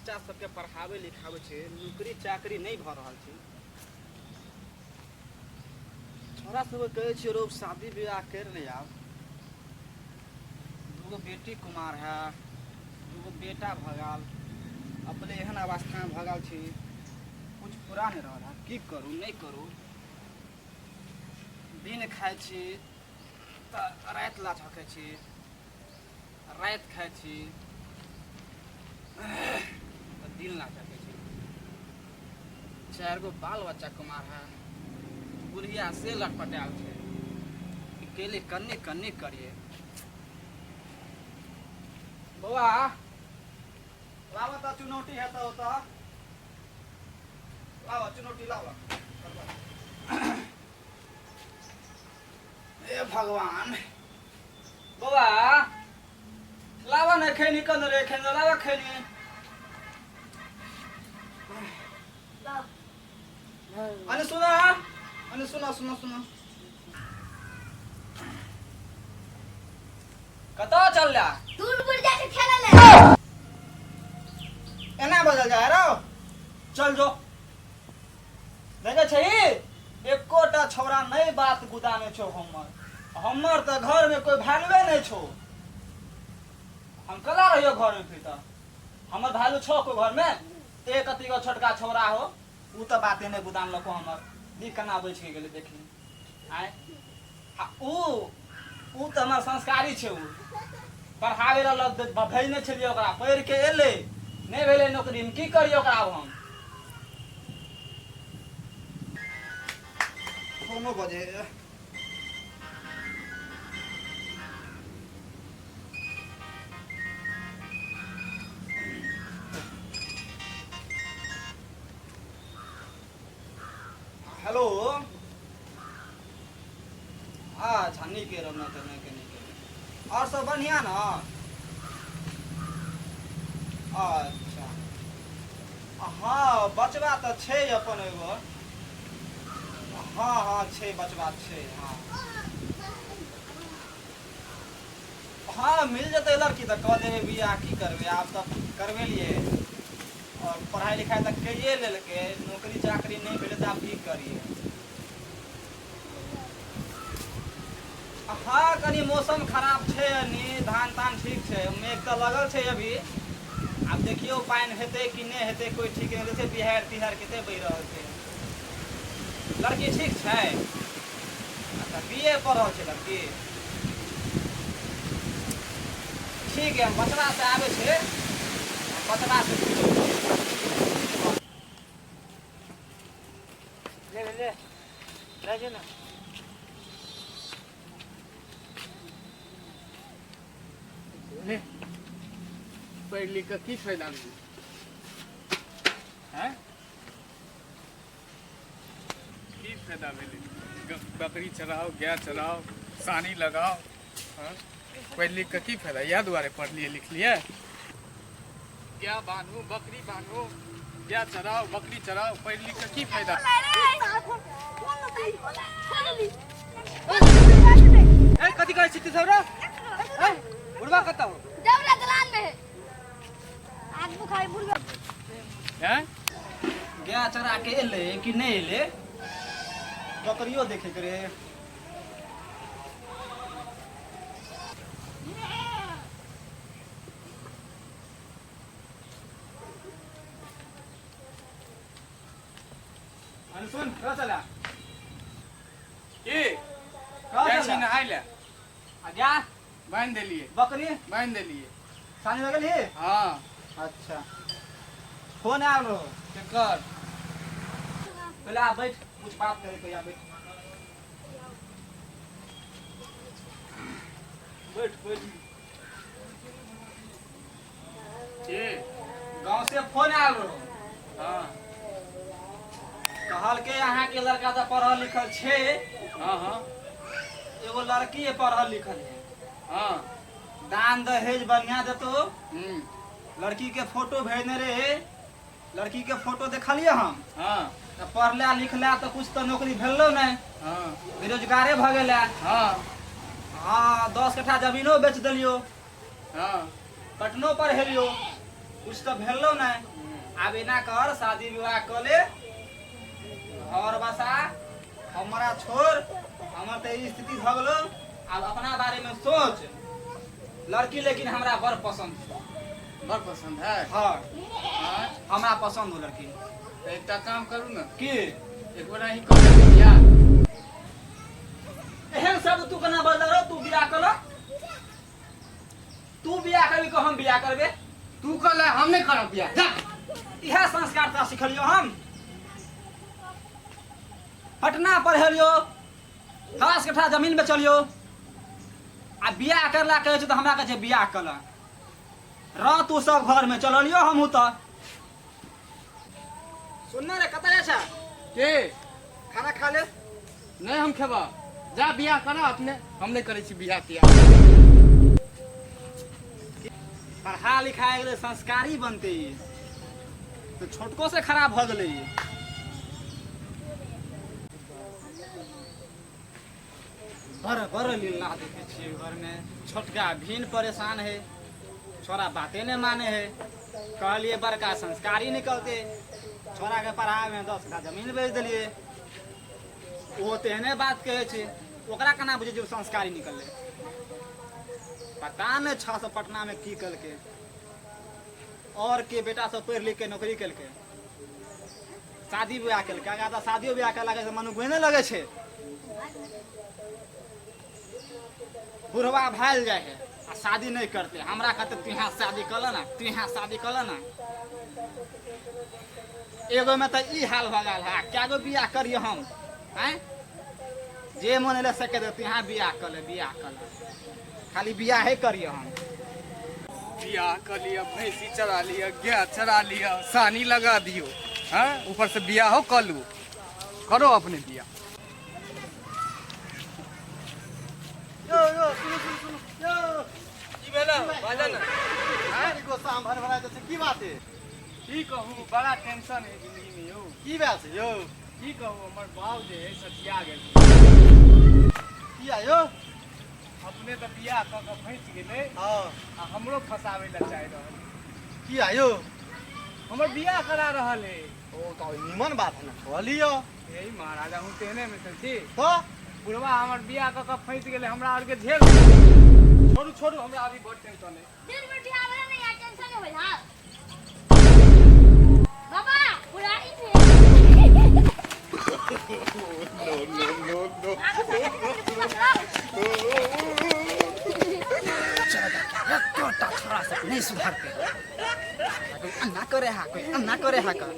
बच्चा सबके पढ़ावे लिखावे छे, नौकरी चाकरी नहीं भ रहल छे। छोरा सब कहे छे लोग शादी ब्याह कर ले आब। दूगो बेटी कुमार है, दूगो बेटा भगाल, अपने एहन अवस्था में भगाल छे, कुछ पूरा नहीं रहा। की करूँ नहीं करूँ, दिन खाए छी तो रात ला छके छी, रात खाए छी तो दिन ला छके छी। 4 गो बाल बच्चा कुमार है, बुढ़िया से लटपटाल छे, अकेले कन्ने कन्ने करिए। बउआ लावा तो चुनौती है तो लावा चुनौती लावा। ए भगवान, बउआ लावा नहीं खेनी कन रे खेनी लावा खेनी। अने सुना सुना कतो चल जा दूर दूर जाके खेले ले। एना बदल जा रो चल जो देखे छै एकोटा छोरा नहीं बात गुदाने छो। हमर तो घर में कोई वैल्यू नहीं छो। हम कला रहियो घर में, फिर तो हमर वैल्यू छो को घर में। एक अति को छोटका छोरा हो उ तो बाते नहीं गुदान लको। हमर दी कना बैठ के गेले देखी आय उ तो हमर संस्कारी छे। उ पढ़ावे ला लग भेजने छलिए, ओकरा पढ़ के एले नहीं भेले नौकरी में की करियो ओकरा। अब हम कोनो बजे हेलो छानी के रमना करने के नहीं के और सब बढ़िया ना। अच्छा हाँ बचवा तो छे अपन एगो। हाँ छे बचवा छे। हाँ मिल जते लड़की तो कह देवे बियाह की करबे। आप तो करबे लिए और पढ़ाई लिखाई तक करिए लेलके, नौकरी चाकरी नहीं मिले तो आप की करिए। हाँ कनी मौसम खराब छे, धान तान ठीक छे, मेघ तो लगल छे अभी। अब देखियो पानी हेते कि नहीं हेते कोई ठीक नहीं। जैसे बिहार तिहार केते बह रहल छे। लड़की ठीक छे? अच्छा बीए पढ़ रहल छे लड़की? ठीक है बचवा से आवे छे, बचवा से ले ना। ले पढ़ लिख के की फायदा है? की फायदा भेले? बकरी चराओ, गाय चराओ, सानी लगाओ, पढ़ लिख के की फायदा? या दुआरे पढ़ लिए लिख लिए? क्या बांधो बकरी बांधो, क्या चराओ बकरी चराओ, पढ़ लिख के की फायदा? कथी कहै छी सब रे? बुढ़वा कत हो? देवला दलान में आग बुखाई बुढ़वा हैं? गया चरा के एले कि नहीं एले? बकरियो देखे करे। अरे सुन कहाँ चला? ये कहाँ क्या चला? छीन आइले? गया बांध देलिए, बकरी बांध देलिए। सानी में गेली? हाँ अच्छा फोन आल रहो केकर? पहले आ बैठ, कुछ बात करे तो। बैठ बैठ बैठ। ये गांव से फोन आल रहो, हाँ कहल के यहाँ के लड़का तो पढ़ल लिखल छे, हाँ एगो लड़की है पढ़ल लिखल है, हाँ दान दहेज बढ़िया देतो। हम्म लड़की के फोटो भेजने रहे, लड़की के फोटो देखलिए हम। हाँ तो पढ़ला लिखला तो कुछ तो नौकरी भेलो नहीं, हाँ बेरोजगारे भ गेला। हाँ हाँ 10 कट्ठा जमीनो बेच दिलियो, हाँ पटनो पर हेलियो, कुछ तो भेलो नहीं। अब इना कर शादी विवाह कर ले, घर बसा, हमारा छोड़, हमार तो ई स्थिति भ गेलो। अब अपना बारे में सोच। लड़की लेकिन हमरा बड़ पसंद है। बड़ पसंद है। हाँ हाँ, हमरा पसंद हो लड़की। तो एक काम करू ना, की एक बार ही कर दिया। एहन शब्द तू केना बदल रहो? तू बियाह कर लो, तू बियाह करबी को हम बियाह करबे? तू कर ले, हम नहीं करब बियाह। जा। इहे संस्कार तो सिखलियो हम। पटना पढ़ेलियो, 10 कट्ठा जमीन बेचलियो, आ बियाह करला कहे छै तो हमरा कहे छै बियाह कर ला। रह तू सब घर में चललियो हमहू तो। सुनना रे कतऽ जाइ छै? के खाना खा ले। नहीं हम खेबा। जा बियाह करा अपने, हम नहीं करे छी बियाह तिया। पढ़ा लिखा गेले संस्कारी बनते ही तो छोटको से खराब भ गेले। बड़ लीला देखे छियै घर में। छोटका भीन परेशान है, छोरा बातें नहीं माने है। कहलिए बड़का संस्कारी निकलते, छोरा के पढ़ाई में 10 कट्ठा जमीन बेच दिलिए। वो तेहने बात कहे छै, ओकरा केना बुझे जो संस्कारी निकलले? पता नहीं 600 पटना में की कल के, और के बेटा सब पढ़ लिख के नौकरी कल के, शादी ब्याह कल के। आगा तो शादियो ब्याह कर लगे मनु गुने लगे छे। बुढ़वा भाल जाए है आ शादी नहीं करते। हमरा कहते तू यहाँ शादी कर ना, तू यहाँ शादी कर ना। एगो में तो ई हाल भ गल है, क्या गो बियाह करिए हम? हैं जे मन ले सके तो यहाँ बियाह कर ले, बियाह कर ले, खाली बियाह ही करिए हम। बियाह कर लिया, भैंसी चरा लिया, गाय चरा लिया, सानी लगा दियो। हाँ, ऊपर से बियाह हो कर लू। करो अपने बियाह। यो यो सुनो सुनो सुनो यो की भेला बाजा ना। हां इको शाम भर भरा जैसे की बात है? की कहूँ, बड़ा टेंशन है जिंदगी में यो। की बात है यो? की कहूँ, हमर बाप जे है सतिया गेल। की आयो? अपने तो बियाह क के फंस गेले, हां आ हमरो फसावे ला चाह रहल। की आयो? हमर बियाह करा रहल है। ओ तो निमन बात है ना, कहलियो यही महाराजा हूँ तेने में से थी। तो बुढ़वा हमर बियाह क के फंस गेले, हमरा और के झेल। छोड़ू छोड़ू, हमरा अभी बहुत टेंशन है। दिन बैठी आवे नहीं यार, टेंशन हो गया। बाबा बुढ़ाई थे। छोरा से नहीं सुधरते। कोई अन्ना करे हा, कोई अन्ना करे हा कर।